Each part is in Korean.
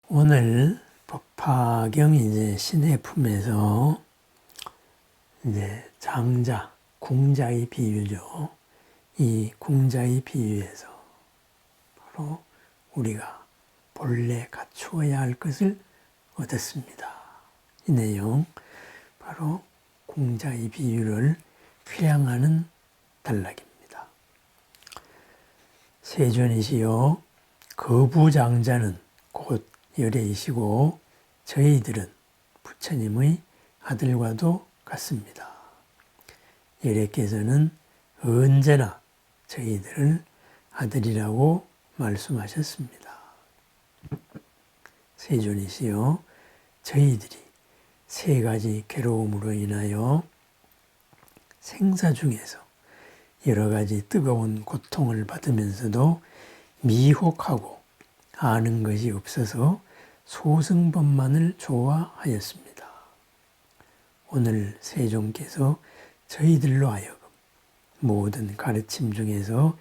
오늘 법화경 이제 신해품에서 이제 장자, 궁자의 비유죠. 이 궁자의 비유에서 바로 우리가 본래 갖추어야 할 것을 얻었습니다. 이 내용 바로 궁자의 비유를 회양하는 단락입니다. 세존이시여 거부장자는 곧 열애이시고 저희들은 부처님의 아들과도 같습니다. 열애께서는 언제나 저희들을 아들이라고 말씀하셨습니다. 세존이시여 저희들이 세 가지 괴로움으로 인하여 생사 중에서 여러 가지 뜨거운 고통을 받으면서도 미혹하고 아는 것이 없어서 소승법만을 좋아하였습니다. 오늘 세존께서 저희들로 하여금 모든 가르침 중에서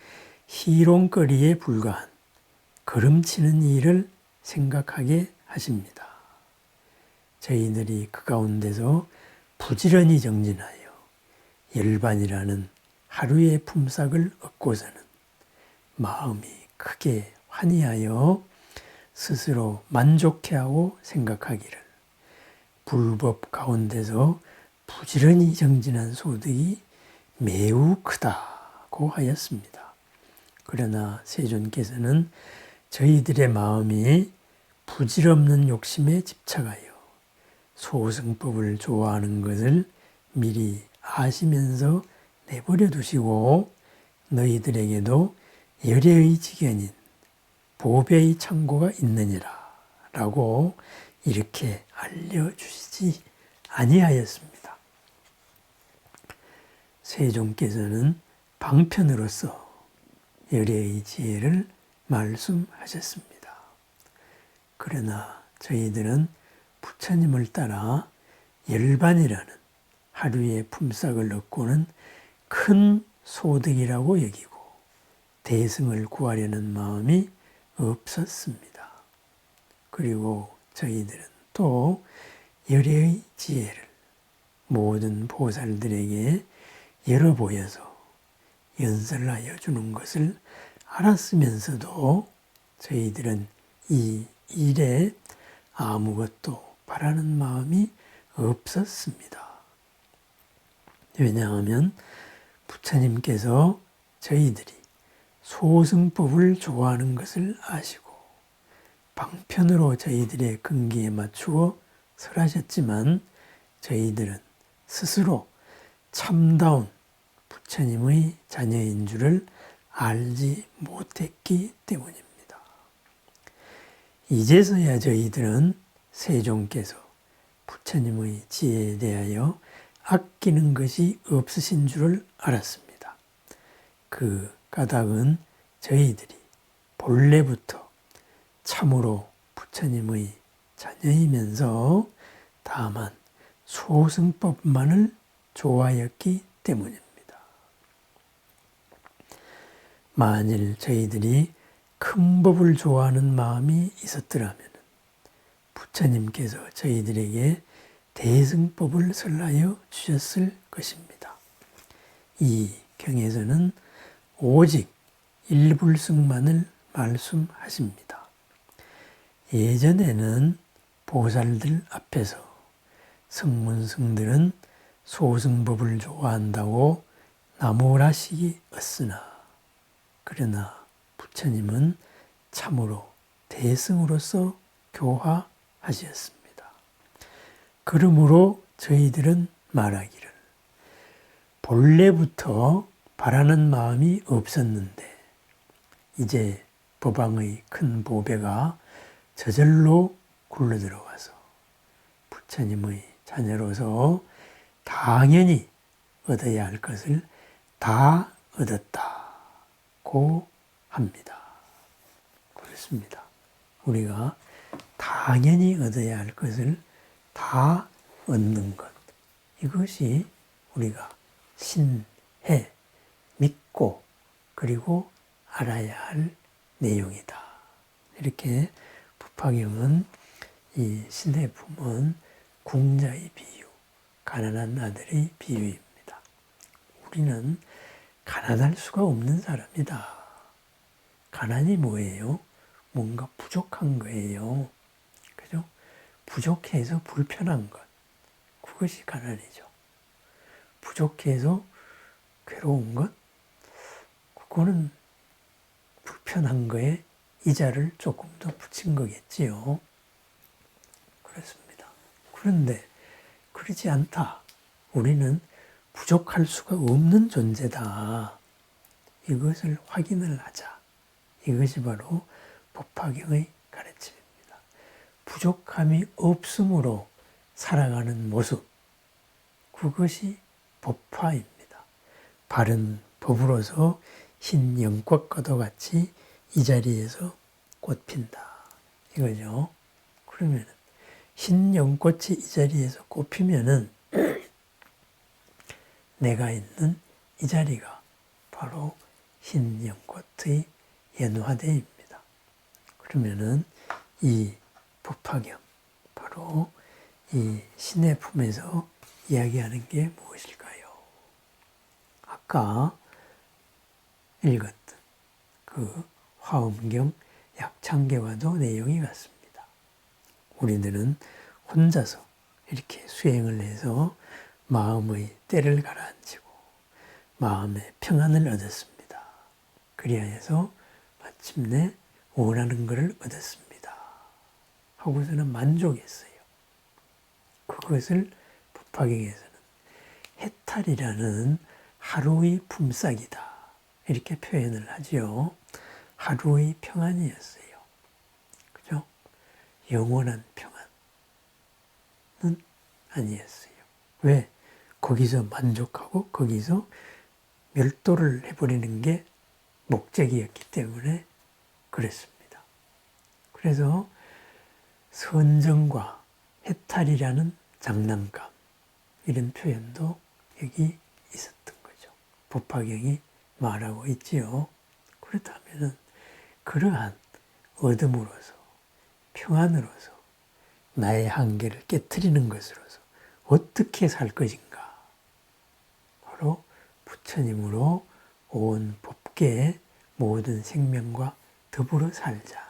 희롱거리에 불과한 걸음치는 일을 생각하게 하십니다. 저희들이 그 가운데서 부지런히 정진하여 열반이라는 하루의 품삯을 얻고서는 마음이 크게 환희하여 스스로 만족해하고 생각하기를 불법 가운데서 부지런히 정진한 소득이 매우 크다고 하였습니다. 그러나 세존께서는 저희들의 마음이 부질없는 욕심에 집착하여 소승법을 좋아하는 것을 미리 아시면서 내버려 두시고 너희들에게도 열애의 지견인 보배의 창고가 있느니라 라고 이렇게 알려주시지 아니하였습니다. 세존께서는 방편으로서 열애의 지혜를 말씀하셨습니다. 그러나 저희들은 부처님을 따라 열반이라는 하루의 품삯을 얻고는 큰 소득이라고 여기고 대승을 구하려는 마음이 없었습니다. 그리고 저희들은 또 열애의 지혜를 모든 보살들에게 열어보여서 연설하여 주는 것을 알았으면서도 저희들은 이 일에 아무것도 바라는 마음이 없었습니다. 왜냐하면 부처님께서 저희들이 소승법을 좋아하는 것을 아시고 방편으로 저희들의 근기에 맞추어 설하셨지만 저희들은 스스로 참다운 부처님의 자녀인 줄을 알지 못했기 때문입니다. 이제서야 저희들은 세존께서 부처님의 지혜에 대하여 아끼는 것이 없으신 줄을 알았습니다. 그 까닭은 저희들이 본래부터 참으로 부처님의 자녀이면서 다만 소승법만을 좋아하였기 때문입니다. 만일 저희들이 큰 법을 좋아하는 마음이 있었더라면 부처님께서 저희들에게 대승법을 설하여 주셨을 것입니다. 이 경에서는 오직 일불승만을 말씀하십니다. 예전에는 보살들 앞에서 성문승들은 소승법을 좋아한다고 나무라시기였으나 그러나 부처님은 참으로 대승으로서 교화하셨습니다. 그러므로 저희들은 말하기를 본래부터 바라는 마음이 없었는데 이제 법왕의 큰 보배가 저절로 굴러들어와서 부처님의 자녀로서 당연히 얻어야 할 것을 다 얻었다고 합니다. 그렇습니다. 우리가 당연히 얻어야 할 것을 다 얻는 것, 이것이 우리가 신해, 믿고 그리고 알아야 할 내용이다. 이렇게 법화경은 이 신의 품은 궁자의 비유, 가난한 아들의 비유입니다. 우리는 가난할 수가 없는 사람이다. 가난이 뭐예요? 뭔가 부족한 거예요. 그죠? 부족해서 불편한 것. 그것이 가난이죠. 부족해서 괴로운 것? 그거는 불편한 거에 이자를 조금 더 붙인 거겠지요. 그렇습니다. 그런데 그러지 않다. 우리는 부족할 수가 없는 존재다. 이것을 확인을 하자. 이것이 바로 법화경의 가르침입니다. 부족함이 없음으로 살아가는 모습, 그것이 법화입니다. 바른 법으로서 흰 연꽃과도 같이 이 자리에서 꽃핀다. 이거죠. 그러면 흰 연꽃이 이 자리에서 꽃피면은 내가 있는 이 자리가 바로 흰 연꽃의 연화대입니다. 그러면은 이 법화경, 바로 이 신의 품에서 이야기하는 게 무엇일까요? 아까 읽었던 그 화엄경 약창계와도 내용이 같습니다. 우리들은 혼자서 이렇게 수행을 해서 마음의 때를 가라앉히고 마음의 평안을 얻었습니다. 그리하여서 마침내 원하는 것을 얻었습니다. 하고서는 만족했어요. 그것을 법화경에서는 해탈이라는 하루의 품삯이다. 이렇게 표현을 하지요. 하루의 평안이었어요. 그죠? 영원한 평안은 아니었어요. 왜? 거기서 만족하고 거기서 멸도를 해버리는 게 목적이었기 때문에 그랬습니다. 그래서 선정과 해탈이라는 장난감, 이런 표현도 여기 있었던 거죠. 법화경이 말하고 있지요. 그렇다면 그러한 어둠으로서 평안으로서 나의 한계를 깨트리는 것으로서 어떻게 살 것인가? 바로 부처님으로 온 법계의 모든 생명과 더불어 살자.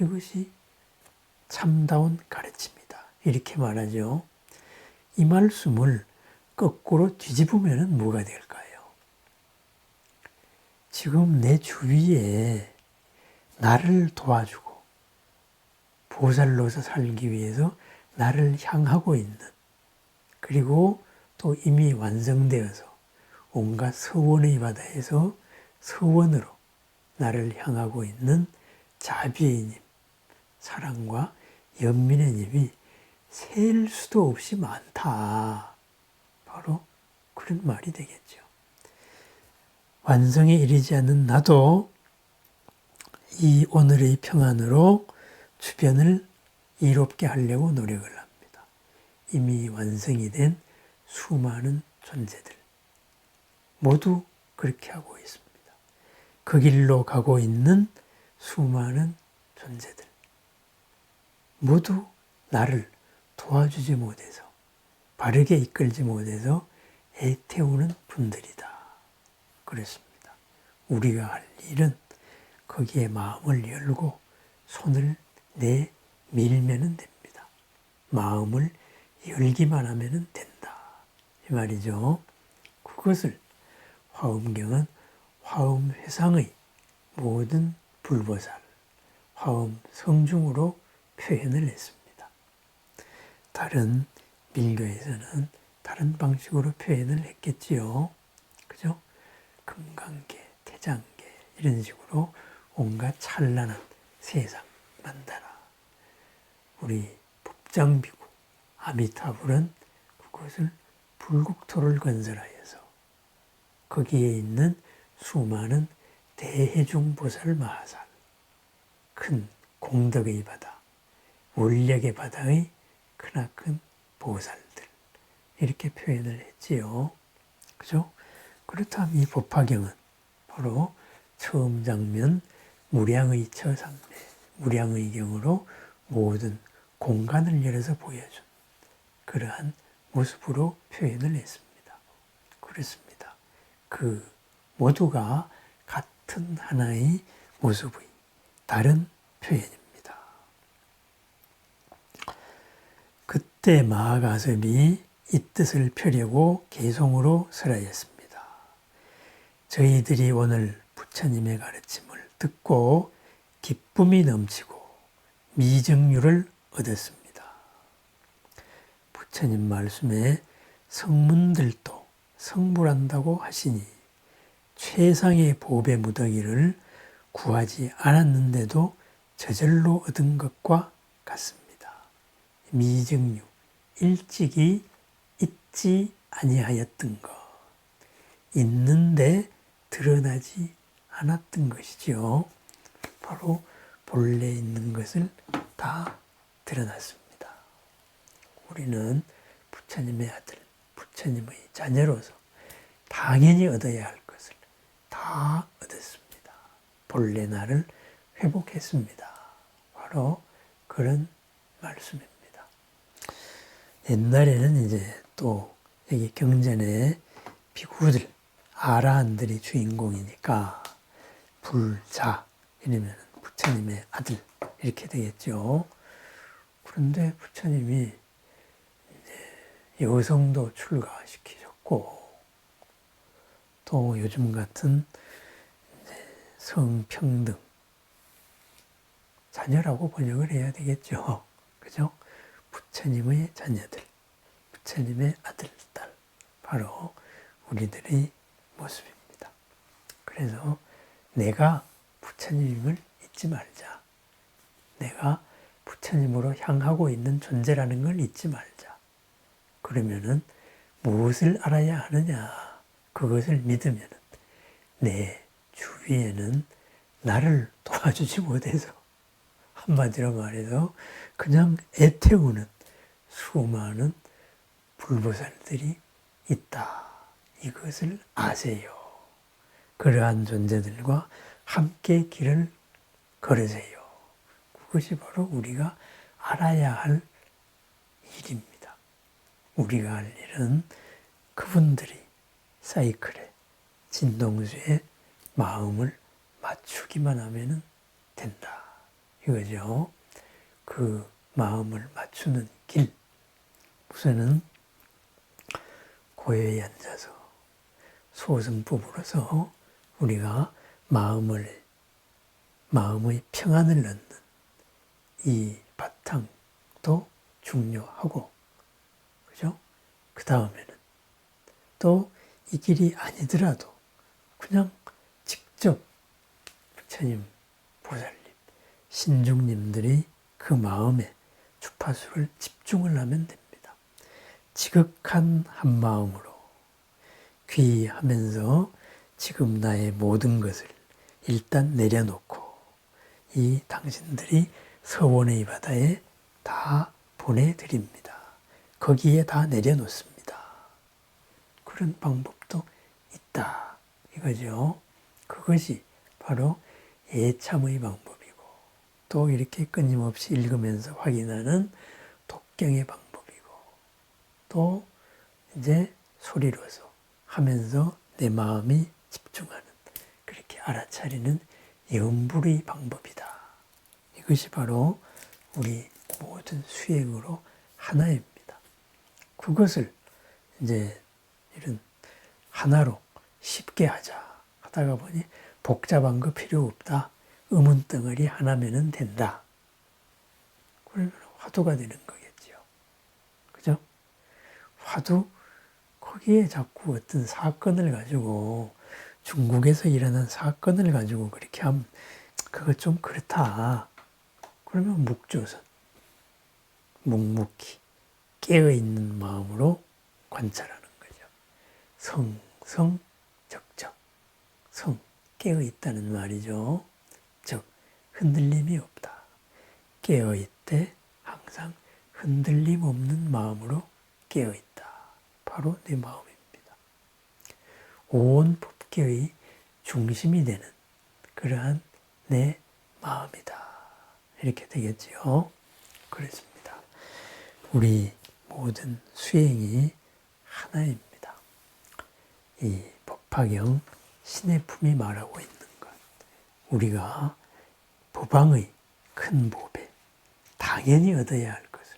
이것이 참다운 가르침이다. 이렇게 말하죠. 이 말씀을 거꾸로 뒤집으면 뭐가 될까요? 지금 내 주위에 나를 도와주고 보살로서 살기 위해서 나를 향하고 있는, 그리고 또 이미 완성되어서 온갖 서원의 바다에서 서원으로 나를 향하고 있는 자비의 님, 사랑과 연민의 님이 셀 수도 없이 많다. 바로 그런 말이 되겠죠. 완성에 이르지 않는 나도 이 오늘의 평안으로 주변을 이롭게 하려고 노력을 합니다. 이미 완성이 된 수많은 존재들 모두 그렇게 하고 있습니다. 그 길로 가고 있는 수많은 존재들 모두 나를 도와주지 못해서, 바르게 이끌지 못해서 애태우는 분들이다. 그랬습니다. 우리가 할 일은 거기에 마음을 열고 손을 내밀면 됩니다. 마음을 열기만 하면 된다. 이 말이죠. 그것을 화엄경은 화엄회상의 모든 불보살, 화엄성중으로 표현을 했습니다. 다른 밀교에서는 다른 방식으로 표현을 했겠지요. 그죠? 금강계, 태장계 이런 식으로 온갖 찬란한 세상 만다라. 우리 법장비구 아미타불은 그것을 불국토를 건설하여서 거기에 있는 수많은 대해중보살 마하살, 큰 공덕의 바다, 원력의 바다의 크나큰 보살들, 이렇게 표현을 했지요. 그죠? 그렇다면 이 법화경은 바로 처음 장면 무량의 처삼매, 무량의경으로 모든 공간을 열어서 보여준 그러한 모습으로 표현을 했습니다. 그렇습니다. 그 모두가 같은 하나의 모습의 다른 표현입니다. 그때 마가섭이 이 뜻을 펴려고 개송으로 설하였습니다. 저희들이 오늘 부처님의 가르침을 듣고 기쁨이 넘치고 미증유를 얻었습니다. 부처님 말씀에 성문들도 성불한다고 하시니 최상의 보배 무더기를 구하지 않았는데도 저절로 얻은 것과 같습니다. 미증유, 일찍이 있지 아니하였던 것, 있는데 드러나지 않았던 것이지요. 바로 본래 있는 것을 다 드러났습니다. 우리는 부처님의 아들, 부처님의 자녀로서 당연히 얻어야 할 것을 다 얻었습니다. 본래 나를 회복했습니다. 바로 그런 말씀입니다. 옛날에는 이제 또 여기 경전에 비구들, 아라한들이 주인공이니까 불자, 이러면 부처님의 아들 이렇게 되겠죠. 그런데 부처님이 이제 여성도 출가시키셨고 또 요즘 같은 성평등 자녀라고 번역을 해야 되겠죠. 그죠? 부처님의 자녀들, 부처님의 아들, 딸, 바로 우리들의 모습입니다. 그래서 내가 부처님을 잊지 말자. 내가 부처님으로 향하고 있는 존재라는 걸 잊지 말자. 그러면은 무엇을 알아야 하느냐? 그것을 믿으면은 내 주위에는 나를 도와주지 못해서 한마디로 말해서 그냥 애태우는 수많은 불보살들이 있다. 이것을 아세요. 그러한 존재들과 함께 길을 걸으세요. 그것이 바로 우리가 알아야 할 일입니다. 우리가 할 일은 그분들이 사이클에, 진동수에 마음을 맞추기만 하면 된다. 이거죠. 그 마음을 맞추는 길. 우선은 고요히 앉아서 소승법으로서 우리가 마음의 평안을 넣는 이 바탕도 중요하고, 그죠? 그 다음에는 또 이 길이 아니더라도 그냥 직접 부처님, 보살님, 신중님들이 그 마음에 주파수를 집중을 하면 됩니다. 지극한 한 마음으로 귀하면서 지금 나의 모든 것을 일단 내려놓고 이 당신들이 서원의 바다에 다 보내드립니다. 거기에 다 내려놓습니다. 그런 방법도 있다. 이거죠. 그것이 바로 예참의 방법이고 또 이렇게 끊임없이 읽으면서 확인하는 독경의 방법이고 또 이제 소리로서 하면서 내 마음이 집중하는 그렇게 알아차리는 염불의 방법이다. 이것이 바로 우리 모든 수행으로 하나입니다. 그것을 이제 이런 하나로 쉽게 하자 하다가 보니 복잡한 거 필요 없다. 의문덩어리 하나면은 된다. 그러면 화두가 되는 거겠죠. 그죠? 화두, 거기에 자꾸 어떤 사건을 가지고 중국에서 일어난 사건을 가지고 그렇게 하면 그거 좀 그렇다. 그러면 묵조선, 묵묵히 깨어있는 마음으로 관찰하는 거죠. 성성적적, 성, 깨어있다는 말이죠. 즉 흔들림이 없다. 깨어있되 항상 흔들림 없는 마음으로 깨어있다. 바로 내 마음입니다. 온 법계의 중심이 되는 그러한 내 마음이다. 이렇게 되겠지요. 그렇습니다. 우리 모든 수행이 하나입니다. 이 법화경 신의 품이 말하고 있는 것, 우리가 법왕의 큰 보배, 당연히 얻어야 할 것을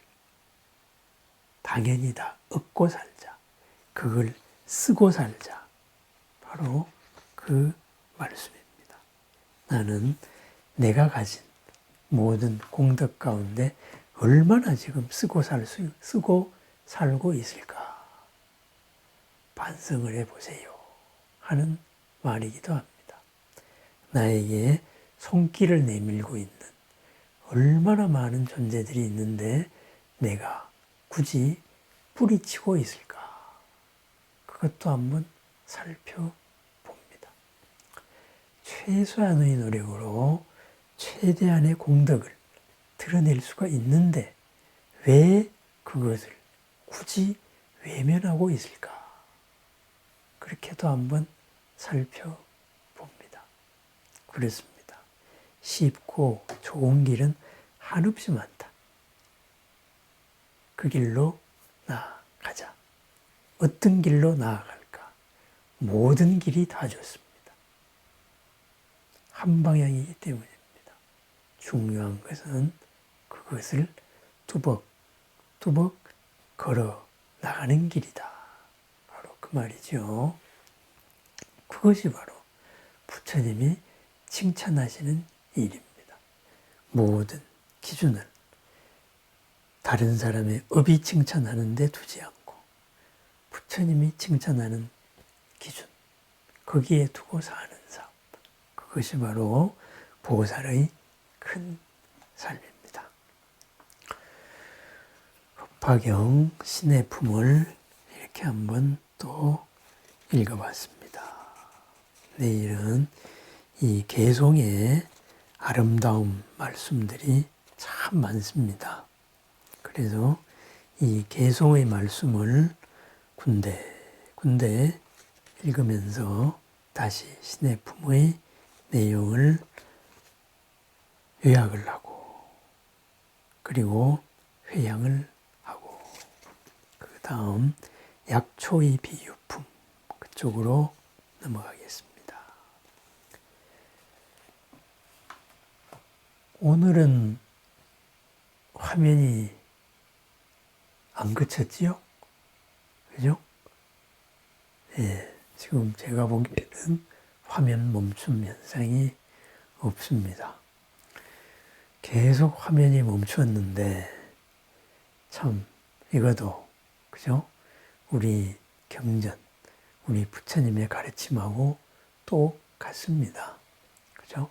당연히 다 얻고 살자, 그걸 쓰고 살자, 바로 그 말씀입니다. 나는 내가 가진 모든 공덕 가운데 얼마나 지금 쓰고 살고 있을까 반성을 해보세요 하는 말이기도 합니다. 나에게 손길을 내밀고 있는 얼마나 많은 존재들이 있는데 내가 굳이 뿌리치고 있을까? 그것도 한번 살펴봅니다. 최소한의 노력으로 최대한의 공덕을 드러낼 수가 있는데 왜 그것을 굳이 외면하고 있을까? 그렇게도 한번 살펴봅니다. 그렇습니다. 쉽고 좋은 길은 한없이 많다. 그 길로 나아가자. 어떤 길로 나아갈까? 모든 길이 다 좋습니다. 한 방향이기 때문입니다. 중요한 것은 그것을 뚜벅뚜벅 걸어 나가는 길이다. 바로 그 말이죠. 그것이 바로 부처님이 칭찬하시는 일입니다. 모든 기준을 다른 사람의 업이 칭찬하는데 두지 않고 부처님이 칭찬하는 기준, 거기에 두고 사는 삶, 그것이 바로 보살의 큰 삶입니다. 법화경 신의 품을 이렇게 한번 또 읽어봤습니다. 내일은 이 개송의 아름다운 말씀들이 참 많습니다. 그래서 이 개송의 말씀을 군데 읽으면서 다시 신의 품의 내용을 요약을 하고 그리고 회양을 하고 그 다음 약초의 비유품 그쪽으로 넘어가겠습니다. 오늘은 화면이 안 그쳤지요? 그죠? 예, 지금 제가 보기에는 화면 멈춤 현상이 없습니다. 계속 화면이 멈췄는데 참 이것도 그죠? 우리 경전, 우리 부처님의 가르침하고 똑같습니다. 그죠?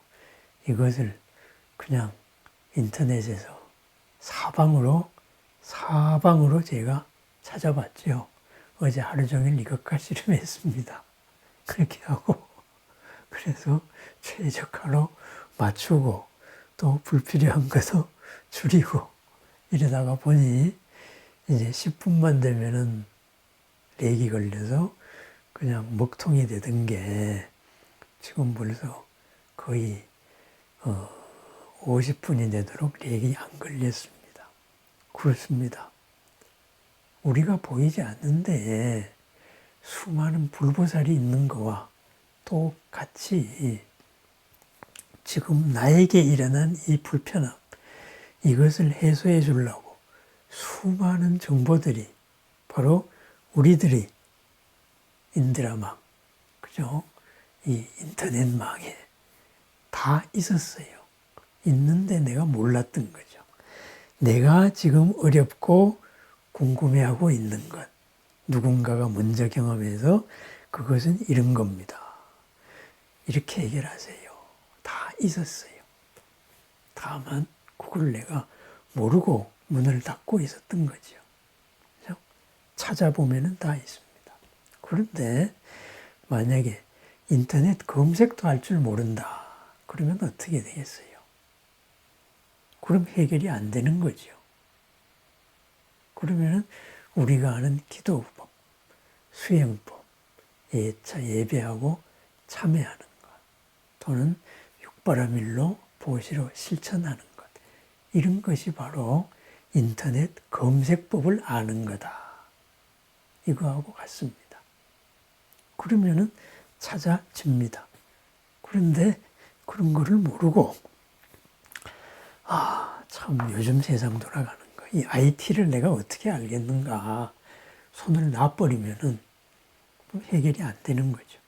이것을 그냥 인터넷에서 사방으로 제가 찾아봤죠. 어제 하루 종일 이것과 씨름했습니다. 그렇게 하고 그래서 최적화로 맞추고 또 불필요한 것도 줄이고 이러다가 보니 이제 10분만 되면은 렉이 걸려서 그냥 먹통이 되던 게 지금 벌써 거의 50분이 되도록 렉이 안 걸렸습니다. 그렇습니다. 우리가 보이지 않는데 수많은 불보살이 있는 거와 똑같이 지금 나에게 일어난 이 불편함, 이것을 해소해 주려고 수많은 정보들이 바로 우리들이 인드라망, 그죠? 이 인터넷망에 다 있었어요. 있는데 내가 몰랐던 거죠. 내가 지금 어렵고 궁금해하고 있는 것, 누군가가 먼저 경험해서 그것은 이런 겁니다. 이렇게 해결하세요. 다 있었어요. 다만 그걸 내가 모르고 문을 닫고 있었던 거죠. 그렇죠? 찾아보면은 다 있습니다. 그런데 만약에 인터넷 검색도 할 줄 모른다. 그러면 어떻게 되겠어요? 그럼 해결이 안 되는 거죠. 그러면 우리가 아는 기도법, 수행법, 예차 예배하고 참회하는 것, 또는 육바라밀로 보시로 실천하는 것, 이런 것이 바로 인터넷 검색법을 아는 거다. 이거하고 같습니다. 그러면은 찾아집니다. 그런데 그런 거를 모르고 참 요즘 세상 돌아가는 거. 이 IT를 내가 어떻게 알겠는가. 손을 놔버리면은 해결이 안 되는 거죠.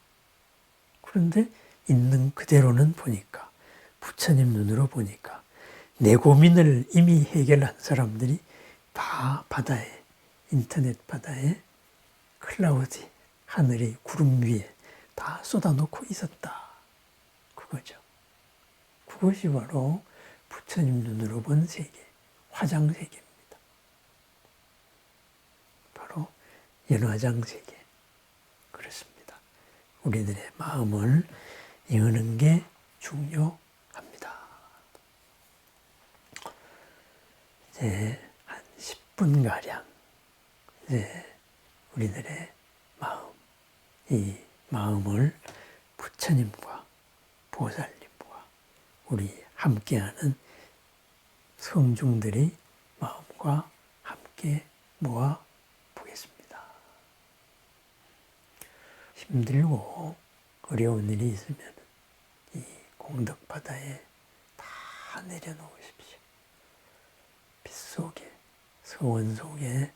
그런데 있는 그대로는 보니까 부처님 눈으로 보니까 내 고민을 이미 해결한 사람들이 다 바다에 인터넷 바다에 클라우드 하늘의 구름 위에 다 쏟아놓고 있었다. 그거죠. 그것이 바로 부처님 눈으로 본 세계, 화장 세계입니다. 바로 연화장 세계. 그렇습니다. 우리들의 마음을 여는 게 중요합니다. 이제 한 10분가량 이제 우리들의 마음, 이 마음을 부처님과 보살님과 우리 함께하는 성중들의 마음과 함께 모아 보겠습니다. 힘들고 어려운 일이 있으면 이 공덕바다에 다 내려놓으십시오. 빗속에, 서원 속에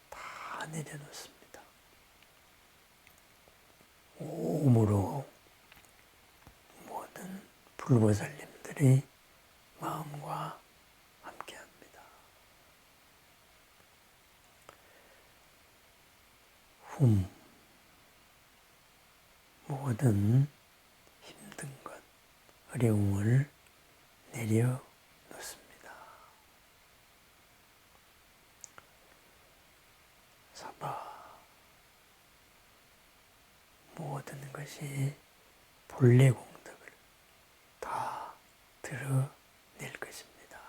다 내려놓습니다. 오므로 모든 불보살님들의 마음과 함께합니다. 모든 힘든 것, 어려움을 내려놓습니다. 사바 모든 것이 본래 공덕을 다 드러낼 것입니다.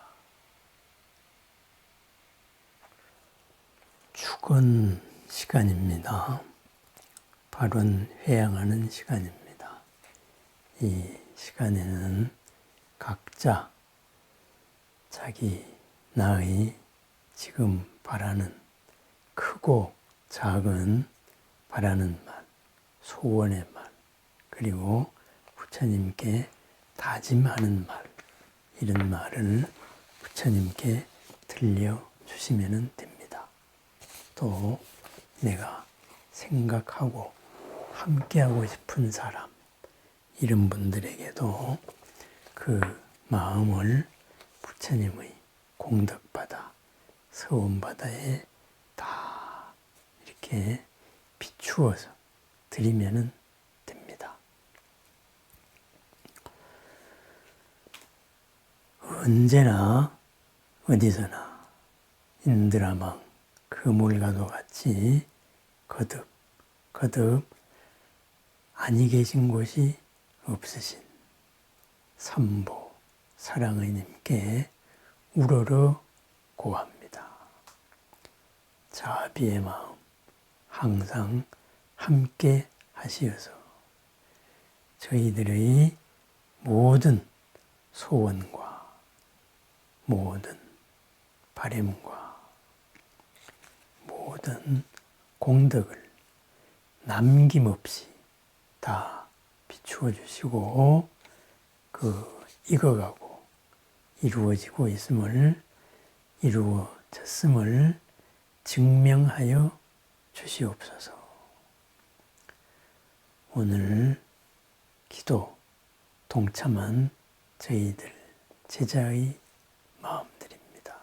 죽은 시간입니다. 발원 회양하는 시간입니다. 이 시간에는 각자 자기 나의 지금 바라는 크고 작은 바라는 말, 소원의 말, 그리고 부처님께 다짐하는 말, 이런 말을 부처님께 들려주시면 됩니다. 또 내가 생각하고 함께하고 싶은 사람, 이런 분들에게도 그 마음을 부처님의 공덕바다, 서원바다에 다 이렇게 비추어서 드리면 됩니다. 언제나 어디서나 인드라망 그물과도 같이 거듭 아니 계신 곳이 없으신 삼보 사랑의 님께 우러러 고합니다. 자비의 마음 항상 함께 하시어서 저희들의 모든 소원과 모든 바램과 모든 공덕을 남김없이 다 비추어 주시고 익어가고 이루어지고 있음을 이루어졌음을 증명하여 주시옵소서. 오늘 기도 동참한 저희들 제자의 마음들입니다.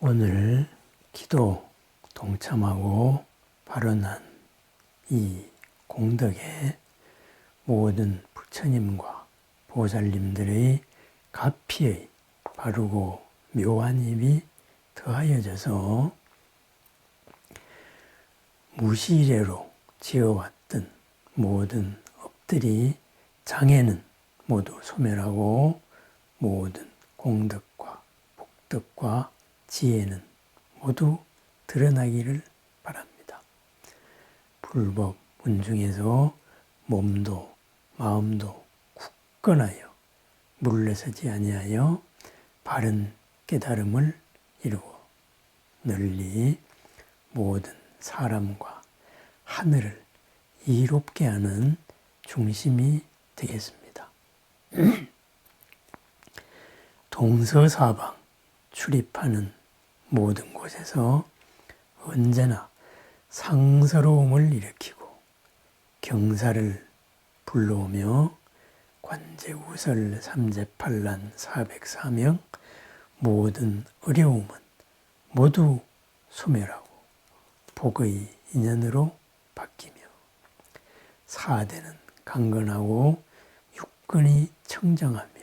오늘 기도 동참하고 발언한 이 공덕에 모든 부처님과 보살님들의 가피의 바르고 묘한 힘이 더하여져서 무시례로 지어왔던 모든 업들이 장애는 모두 소멸하고 모든 공덕과 복덕과 지혜는 모두 드러나기를 바랍니다. 불법 문중에서 몸도 마음도 굳건하여 물러서지 아니하여 바른 깨달음을 이루어 널리 모든 사람과 하늘을 이롭게 하는 중심이 되겠습니다. 동서사방 출입하는 모든 곳에서 언제나 상서로움을 일으키고 경사를 불러오며 관제우설 삼재팔란 404명 모든 어려움은 모두 소멸하고 복의 인연으로 바뀌며 사대는 강건하고 육근이 청정하며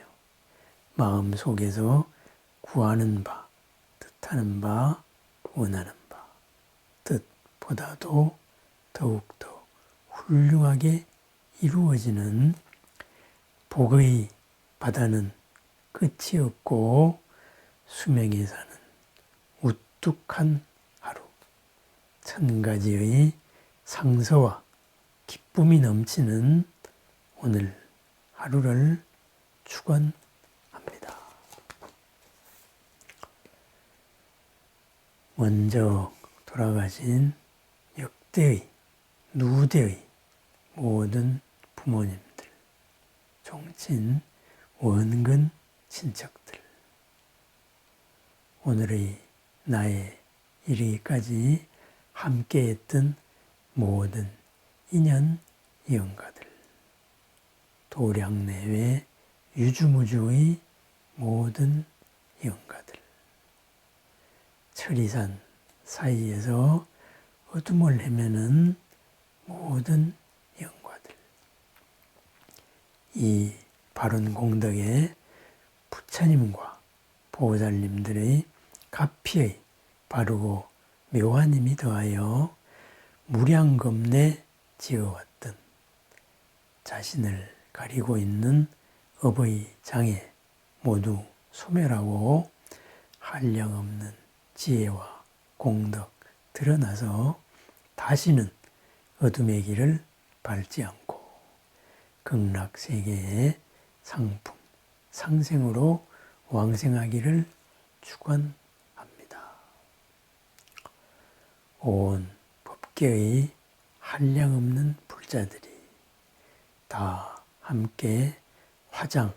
마음속에서 구하는 바, 뜻하는 바, 원하는 바, 뜻보다도 더욱더 훌륭하게 이루어지는 복의 바다는 끝이 없고 수명에 사는 우뚝한 하루, 1000가지의 상서와 기쁨이 넘치는 오늘 하루를 축원합니다. 먼저 돌아가신 역대의 누대의 모든 부모님들, 종친 원근 친척들, 오늘의 나에 이르기까지 함께했던 모든 인연 이언가들, 도량 내외 유주무주의 모든 이언가들, 철이산 사이에서 어둠을 헤매는 모든 영과들, 이 바른 공덕에 부처님과 보살님들의 가피의 바르고 묘한 힘이 더하여 무량겁내 지어왔던 자신을 가리고 있는 업의 장애 모두 소멸하고 한량없는 지혜와 공덕 드러나서 다시는 어둠의 길을 밟지 않고 극락세계의 상품, 상생으로 왕생하기를 축원합니다. 온 법계의 한량없는 불자들이 다 함께 화장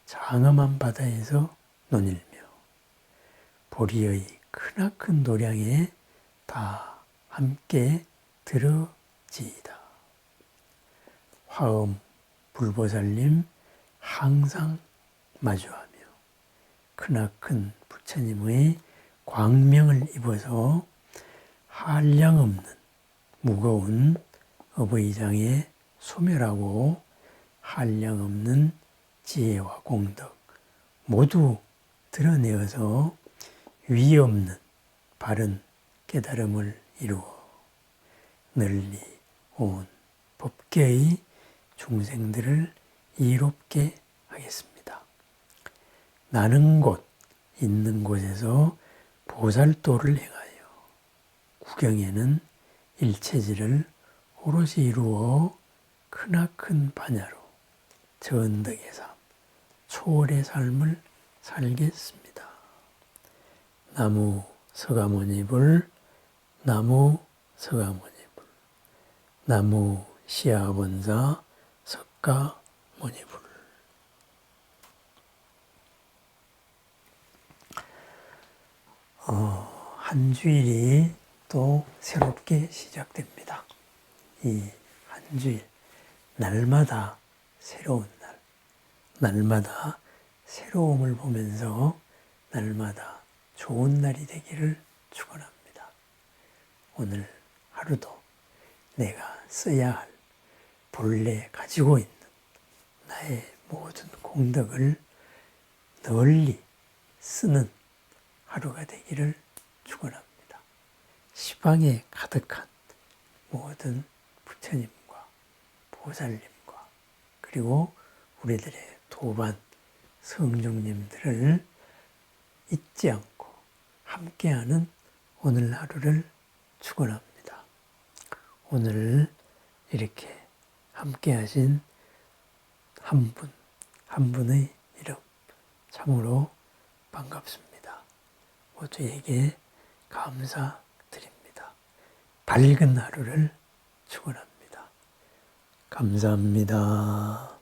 장엄한 바다에서 논일며 보리의 크나큰 도량에 다 함께 들어지이다. 화엄 불보살님 항상 마주하며 크나큰 부처님의 광명을 입어서 한량없는 무거운 업의장에 소멸하고 한량없는 지혜와 공덕 모두 드러내어서 위없는 바른 깨달음을 이루어 널리 온 법계의 중생들을 이롭게 하겠습니다. 나는 곳 있는 곳에서 보살도를 행하여 구경에는 일체지를 오롯이 이루어 크나큰 반야로 전덕의 삶, 초월의 삶을 살겠습니다. 나무 서가모니불, 나무 서가모니불, 나무 시아본사 석가모니불. 한 주일이 또 새롭게 시작됩니다. 이 한 주일, 날마다 새로운 날, 날마다 새로움을 보면서 날마다 좋은 날이 되기를 축원합니다. 오늘 하루도 내가 써야 할 본래 가지고 있는 나의 모든 공덕을 널리 쓰는 하루가 되기를 축원합니다. 시방에 가득한 모든 부처님과 보살님과 그리고 우리들의 도반 성중님들을 잊지 않고 함께하는 오늘 하루를 축원합니다. 오늘 이렇게 함께하신 한 분, 한 분의 이름 참으로 반갑습니다. 모두에게 감사드립니다. 밝은 하루를 축원합니다. 감사합니다.